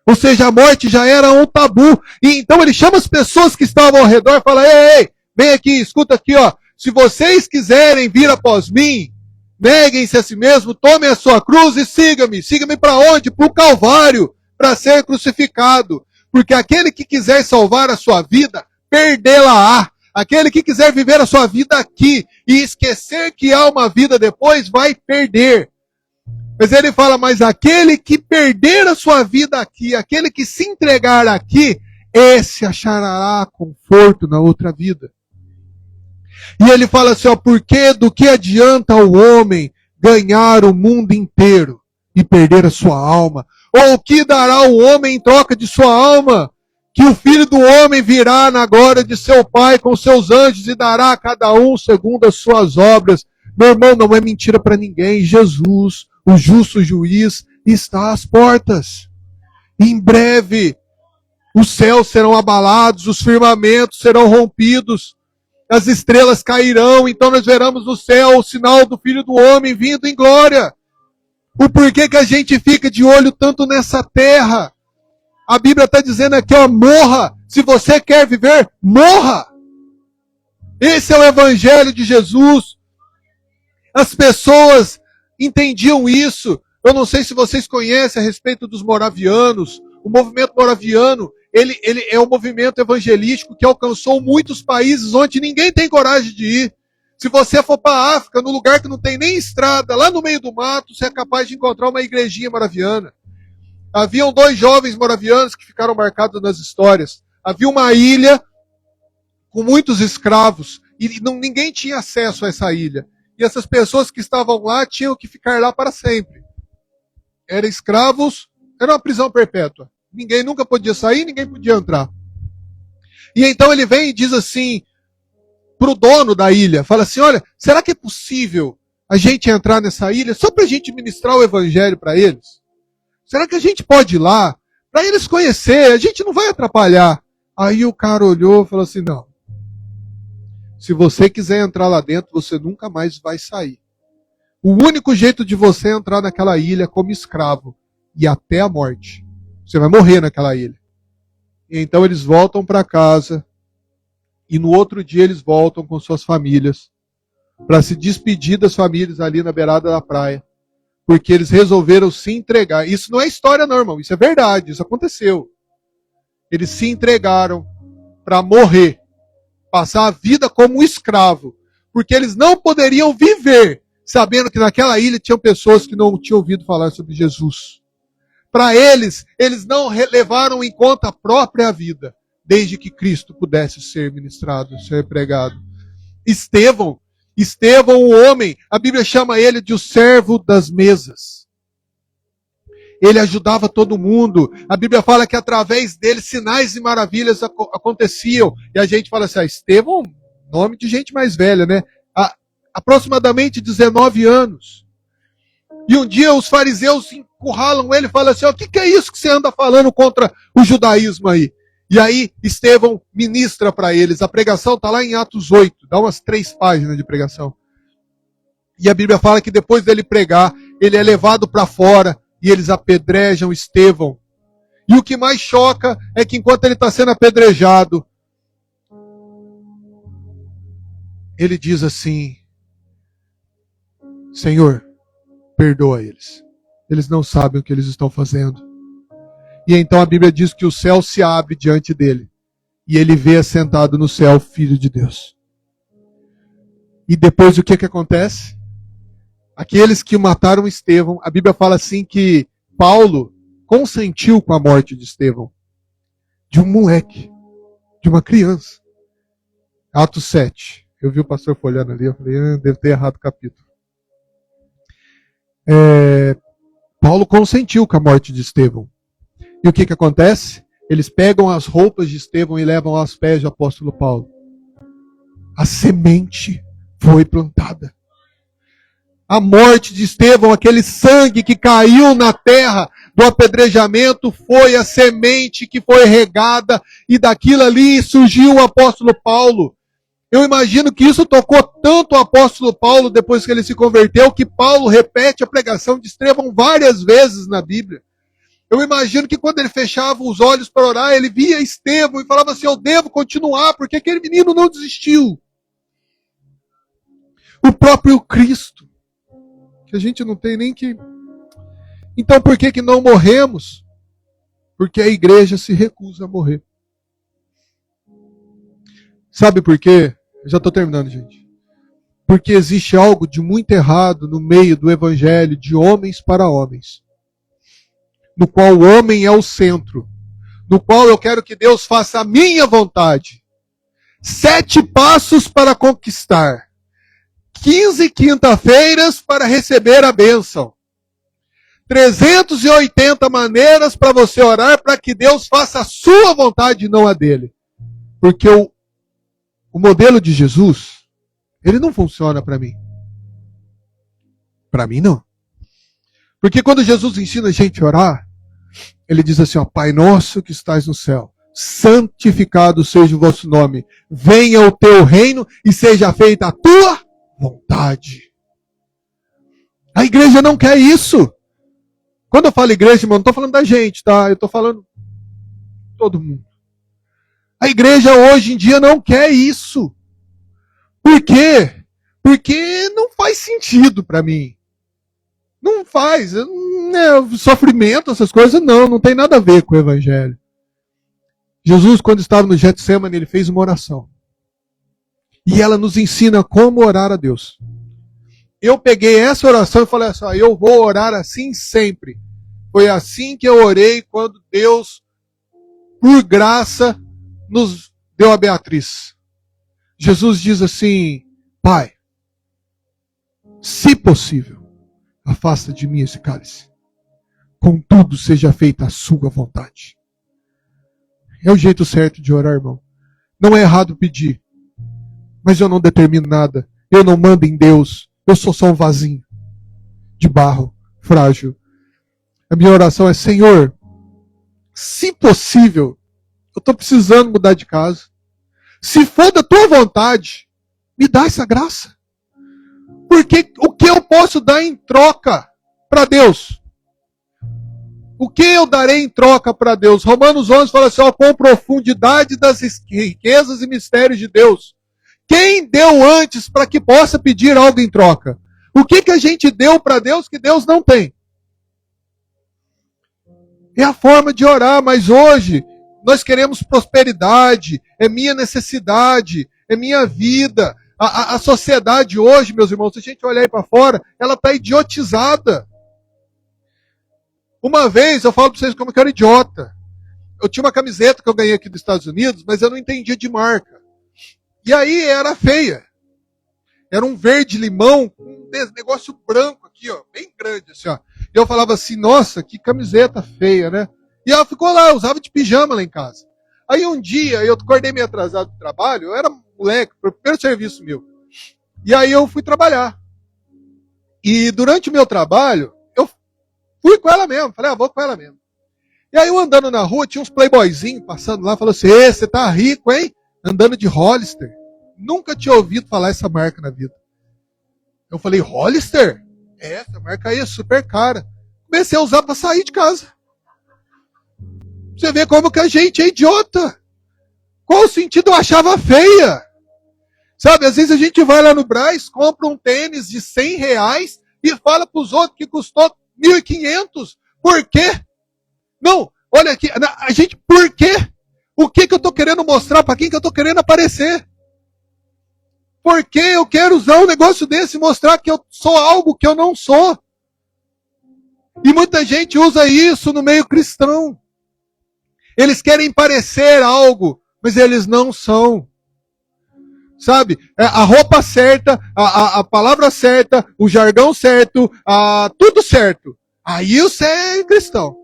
Ou seja, a morte já era um tabu. E então ele chama as pessoas que estavam ao redor e fala, ei, vem aqui, escuta aqui, ó. Se vocês quiserem vir após mim, neguem-se a si mesmo, tomem a sua cruz e sigam-me. Siga-me para onde? Para o Calvário, para ser crucificado. Porque aquele que quiser salvar a sua vida, perdê-la-á. Aquele que quiser viver a sua vida aqui e esquecer que há uma vida depois, vai perder. Mas ele fala, mas aquele que perder a sua vida aqui, aquele que se entregar aqui, esse achará conforto na outra vida. E ele fala assim, ó, porque do que adianta o homem ganhar o mundo inteiro e perder a sua alma? Ou o que dará o homem em troca de sua alma? Que o Filho do Homem virá na glória de seu Pai com seus anjos e dará a cada um segundo as suas obras. Meu irmão, não é mentira para ninguém. Jesus, o justo juiz, está às portas. Em breve, os céus serão abalados, os firmamentos serão rompidos, as estrelas cairão, então nós veremos no céu o sinal do Filho do Homem vindo em glória. O porquê que a gente fica de olho tanto nessa terra? A Bíblia está dizendo aqui, ó, morra. Se você quer viver, morra. Esse é o Evangelho de Jesus. As pessoas entendiam isso. Eu não sei se vocês conhecem a respeito dos moravianos. O movimento moraviano, ele é um movimento evangelístico que alcançou muitos países onde ninguém tem coragem de ir. Se você for para a África, num lugar que não tem nem estrada, lá no meio do mato, você é capaz de encontrar uma igrejinha moraviana. Haviam 2 jovens moravianos que ficaram marcados nas histórias. Havia uma ilha com muitos escravos e ninguém tinha acesso a essa ilha. E essas pessoas que estavam lá tinham que ficar lá para sempre. Eram escravos, era uma prisão perpétua. Ninguém nunca podia sair, ninguém podia entrar. E então ele vem e diz assim para o dono da ilha, fala assim, olha, será que é possível a gente entrar nessa ilha só para a gente ministrar o evangelho para eles? Será que a gente pode ir lá? Para eles conhecer, a gente não vai atrapalhar. Aí o cara olhou e falou assim, não. Se você quiser entrar lá dentro, você nunca mais vai sair. O único jeito de você entrar naquela ilha é como escravo. E até a morte. Você vai morrer naquela ilha. E então eles voltam para casa. E no outro dia eles voltam com suas famílias. Para se despedir das famílias ali na beirada da praia. Porque eles resolveram se entregar. Isso não é história não, irmão. Isso é verdade. Isso aconteceu. Eles se entregaram para morrer. Passar a vida como um escravo. Porque eles não poderiam viver sabendo que naquela ilha tinham pessoas que não tinham ouvido falar sobre Jesus. Para eles não levaram em conta a própria vida, desde que Cristo pudesse ser ministrado, ser pregado. Estevão, o homem, a Bíblia chama ele de o servo das mesas. Ele ajudava todo mundo. A Bíblia fala que através dele sinais e maravilhas aconteciam. E a gente fala assim, Estevão, nome de gente mais velha, né? Aproximadamente 19 anos. E um dia os fariseus encurralam ele e falam assim, o que é isso que você anda falando contra o judaísmo aí? E aí Estevão ministra para eles. A pregação está lá em Atos 8, dá umas 3 páginas de pregação. E a Bíblia fala que depois dele pregar, ele é levado para fora e eles apedrejam Estevão. E o que mais choca é que enquanto ele está sendo apedrejado, ele diz assim, Senhor, perdoa eles. Eles não sabem o que eles estão fazendo. E então a Bíblia diz que o céu se abre diante dele. E ele vê assentado no céu o Filho de Deus. E depois o que acontece? Aqueles que mataram Estevão, a Bíblia fala assim que Paulo consentiu com a morte de Estevão. De um moleque, de uma criança. Atos 7. Eu vi o pastor folhando ali, eu falei, deve ter errado o capítulo. Paulo consentiu com a morte de Estevão. E o que acontece? Eles pegam as roupas de Estevão e levam aos pés do apóstolo Paulo. A semente foi plantada. A morte de Estevão, aquele sangue que caiu na terra do apedrejamento, foi a semente que foi regada, e daquilo ali surgiu o apóstolo Paulo. Eu imagino que isso tocou tanto o apóstolo Paulo depois que ele se converteu, que Paulo repete a pregação de Estevão várias vezes na Bíblia. Eu imagino que quando ele fechava os olhos para orar, ele via Estevão e falava assim, eu devo continuar, porque aquele menino não desistiu. O próprio Cristo, que a gente não tem nem que... Então por que não morremos? Porque a igreja se recusa a morrer. Sabe por quê? Eu já estou terminando, gente. Porque existe algo de muito errado no meio do evangelho de homens para homens. No qual o homem é o centro. No qual eu quero que Deus faça a minha vontade. 7 passos para conquistar. 15 quinta-feiras para receber a bênção. 380 maneiras para você orar para que Deus faça a sua vontade e não a dele. Porque o modelo de Jesus, ele não funciona para mim. Para mim não. Porque quando Jesus ensina a gente a orar, ele diz assim, ó, Pai nosso que estás no céu, santificado seja o vosso nome, venha o teu reino e seja feita a tua vontade. A igreja não quer isso. Quando eu falo igreja, irmão, não estou falando da gente, tá? Eu estou falando todo mundo. A igreja hoje em dia não quer isso. Por quê? Porque não faz sentido para mim. Não faz. Sofrimento, essas coisas, não tem nada a ver com o evangelho. Jesus, quando estava no Getsemane, ele fez uma oração. E ela nos ensina como orar a Deus. Eu peguei essa oração e falei assim, eu vou orar assim sempre. Foi assim que eu orei quando Deus, por graça, nos deu a Beatriz. Jesus diz assim, Pai, se possível, afasta de mim esse cálice. Contudo, seja feita a sua vontade. É o jeito certo de orar, irmão. Não é errado pedir. Mas eu não determino nada. Eu não mando em Deus. Eu sou só um vasinho de barro, frágil. A minha oração é, Senhor, se possível, eu estou precisando mudar de casa. Se for da tua vontade, me dá essa graça. Porque o que eu posso dar em troca para Deus? O que eu darei em troca para Deus? Romanos 11 fala assim, com profundidade das riquezas e mistérios de Deus. Quem deu antes para que possa pedir algo em troca? O que a gente deu para Deus que Deus não tem? É a forma de orar, mas hoje nós queremos prosperidade, é minha necessidade, é minha vida. A sociedade hoje, meus irmãos, se a gente olhar aí para fora, ela está idiotizada. Uma vez, eu falo para vocês como que eu era idiota. Eu tinha uma camiseta que eu ganhei aqui dos Estados Unidos, mas eu não entendia de marca. E aí era feia. Era um verde limão com um negócio branco aqui, ó, bem grande assim, ó. E eu falava assim, nossa, que camiseta feia, né? E ela ficou lá, eu usava de pijama lá em casa. Aí um dia, eu acordei meio atrasado do trabalho, eu era moleque, foi o primeiro serviço meu. E aí eu fui trabalhar. E durante o meu trabalho, eu fui com ela mesmo, falei, vou com ela mesmo. E aí eu andando na rua, tinha uns playboyzinhos passando lá, falou assim, você tá rico, hein? Andando de Hollister. Nunca tinha ouvido falar essa marca na vida. Eu falei, Hollister? Essa marca aí é super cara. Comecei a usar para sair de casa. Você vê como que a gente é idiota. Qual o sentido? Eu achava feia. Sabe, às vezes a gente vai lá no Brás, compra um tênis de R$100 e fala para os outros que custou 1.500. Por quê? Não, olha aqui. mostrar para quem que eu estou querendo aparecer? Por que eu quero usar um negócio desse e mostrar que eu sou algo que eu não sou? E muita gente usa isso no meio cristão. Eles querem parecer algo, mas eles não são. Sabe? A roupa certa, a palavra certa, o jargão certo, tudo certo. Aí você é cristão.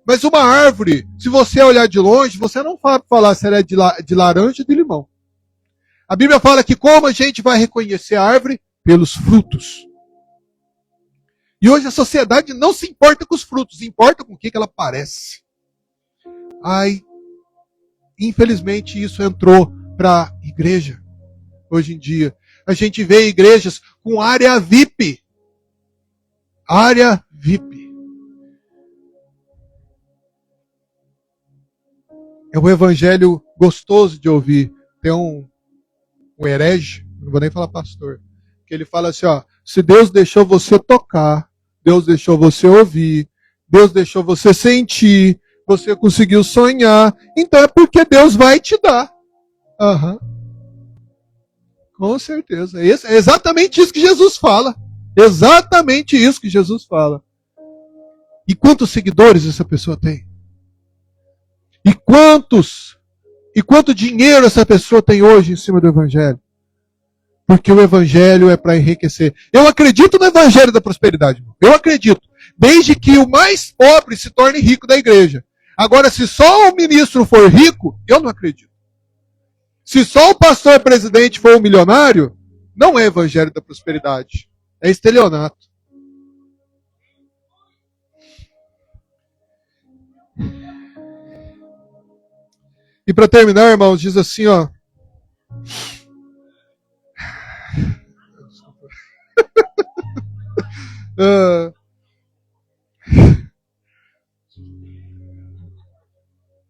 Mas uma árvore, se você olhar de longe, você não vai falar se ela é de laranja ou de limão. A Bíblia fala que como a gente vai reconhecer a árvore? Pelos frutos. E hoje a sociedade não se importa com os frutos, importa com o que ela parece. Ai, infelizmente isso entrou para a igreja. Hoje em dia, a gente vê igrejas com área VIP. Área VIP. É um evangelho gostoso de ouvir. Tem um herege, não vou nem falar pastor, que ele fala assim, ó, se Deus deixou você tocar, Deus deixou você ouvir, Deus deixou você sentir, você conseguiu sonhar, então é porque Deus vai te dar. Aham. Com certeza. É exatamente isso que Jesus fala. Exatamente isso que Jesus fala. E quantos seguidores essa pessoa tem? E quanto dinheiro essa pessoa tem hoje em cima do Evangelho? Porque o Evangelho é para enriquecer. Eu acredito no Evangelho da prosperidade. Eu acredito. Desde que o mais pobre se torne rico da igreja. Agora, se só o ministro for rico, eu não acredito. Se só o pastor presidente for um milionário, não é Evangelho da prosperidade. É estelionato. E para terminar, irmãos, diz assim, ó.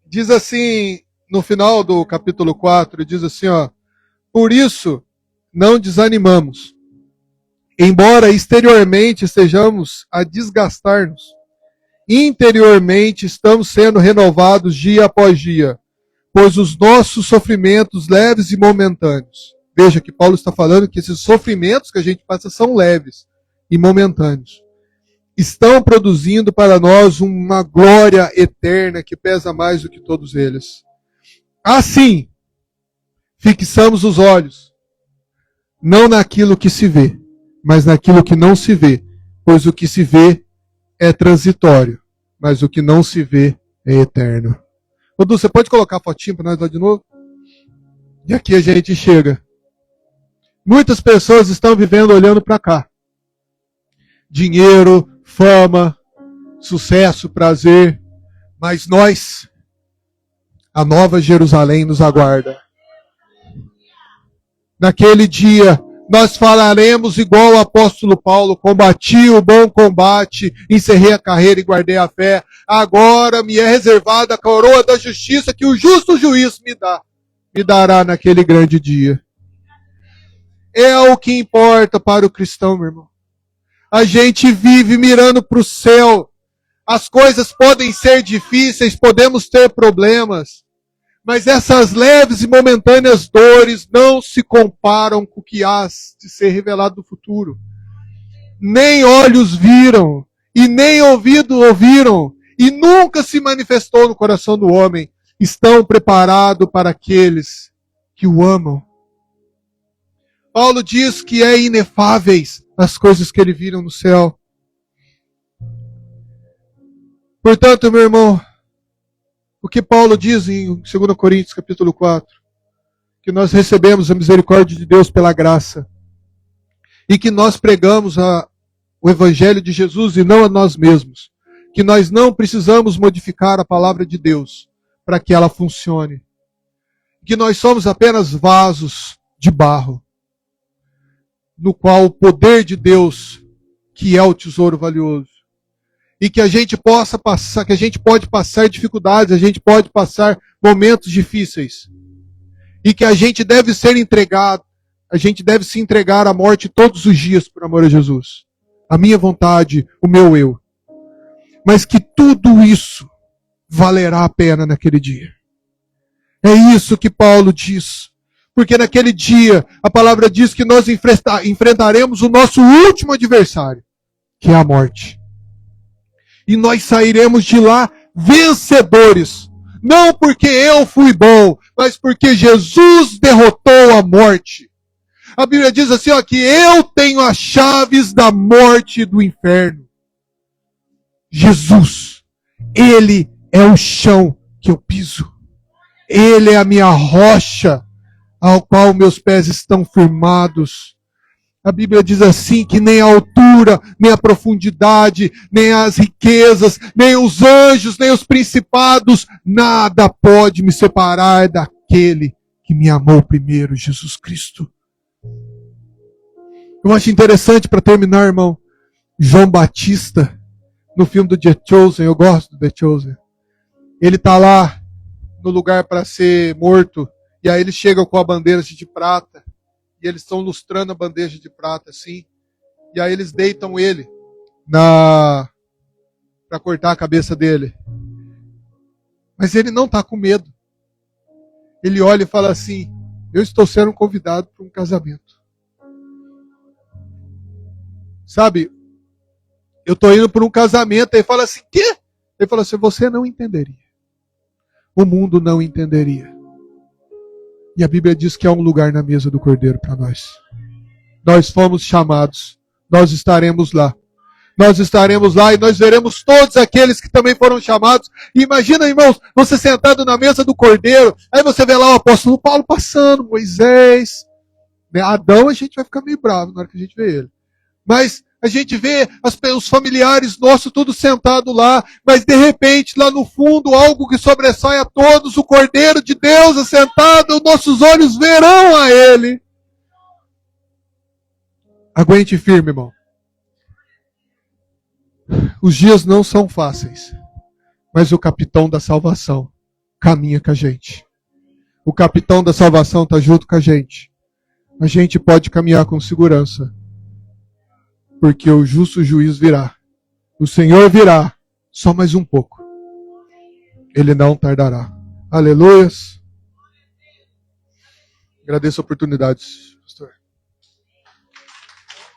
Diz assim, no final do capítulo 4, diz assim, ó. Por isso, não desanimamos. Embora exteriormente estejamos a desgastar-nos, interiormente estamos sendo renovados dia após dia, pois os nossos sofrimentos leves e momentâneos. Veja que Paulo está falando que esses sofrimentos que a gente passa são leves e momentâneos. Estão produzindo para nós uma glória eterna que pesa mais do que todos eles. Assim, fixamos os olhos, não naquilo que se vê, mas naquilo que não se vê, pois o que se vê é transitório, mas o que não se vê é eterno. Odu, você pode colocar a fotinha para nós lá de novo? E aqui a gente chega. Muitas pessoas estão vivendo olhando para cá. Dinheiro, fama, sucesso, prazer. Mas nós, a nova Jerusalém nos aguarda. Naquele dia, nós falaremos igual o apóstolo Paulo, combati o bom combate, encerrei a carreira e guardei a fé. Agora me é reservada a coroa da justiça que o justo juiz me dará naquele grande dia. É o que importa para o cristão, meu irmão. A gente vive mirando para o céu. As coisas podem ser difíceis, podemos ter problemas. Mas essas leves e momentâneas dores não se comparam com o que há de ser revelado no futuro. Nem olhos viram, e nem ouvido ouviram, e nunca se manifestou no coração do homem. Estão preparados para aqueles que o amam. Paulo diz que é inefáveis as coisas que ele viram no céu. Portanto, meu irmão, o que Paulo diz em 2 Coríntios capítulo 4, que nós recebemos a misericórdia de Deus pela graça, e que nós pregamos o Evangelho de Jesus e não a nós mesmos, que nós não precisamos modificar a palavra de Deus para que ela funcione, que nós somos apenas vasos de barro, no qual o poder de Deus, que é o tesouro valioso, e que a gente possa passar, que a gente pode passar dificuldades, a gente pode passar momentos difíceis, e que a gente deve ser entregado, a gente deve se entregar à morte todos os dias por amor a Jesus. A minha vontade, o meu eu. Mas que tudo isso valerá a pena naquele dia. É isso que Paulo diz. Porque naquele dia, a palavra diz que nós enfrentaremos o nosso último adversário, que é a morte. E nós sairemos de lá vencedores. Não porque eu fui bom, mas porque Jesus derrotou a morte. A Bíblia diz assim, ó, que eu tenho as chaves da morte e do inferno. Jesus, Ele é o chão que eu piso. Ele é a minha rocha, ao qual meus pés estão firmados. A Bíblia diz assim que nem a altura, nem a profundidade, nem as riquezas, nem os anjos, nem os principados, nada pode me separar daquele que me amou primeiro, Jesus Cristo. Eu acho interessante, para terminar, irmão, João Batista, no filme do The Chosen, eu gosto do The Chosen. Ele está lá no lugar para ser morto, e aí eles chegam com a bandeira de prata, e eles estão lustrando a bandeja de prata assim, e aí eles deitam ele para cortar a cabeça dele. Mas ele não está com medo. Ele olha e fala assim, eu estou sendo convidado para um casamento. Sabe, eu estou indo para um casamento, aí fala assim, quê? Ele fala assim, você não entenderia. O mundo não entenderia. E a Bíblia diz que há um lugar na mesa do Cordeiro para nós. Nós fomos chamados. Nós estaremos lá. Nós estaremos lá e nós veremos todos aqueles que também foram chamados. E imagina, irmãos, você sentado na mesa do Cordeiro. Aí você vê lá o apóstolo Paulo passando, Moisés. Adão, a gente vai ficar meio bravo na hora que a gente vê ele. Mas a gente vê os familiares nossos tudo sentado lá, mas de repente, lá no fundo, algo que sobressai a todos, o Cordeiro de Deus assentado, nossos olhos verão a Ele. Aguente firme, irmão. Os dias não são fáceis, mas o capitão da salvação caminha com a gente. O capitão da salvação está junto com a gente. A gente pode caminhar com segurança. Porque o justo juiz virá. O Senhor virá. Só mais um pouco. Ele não tardará. Aleluias. Agradeço a oportunidade.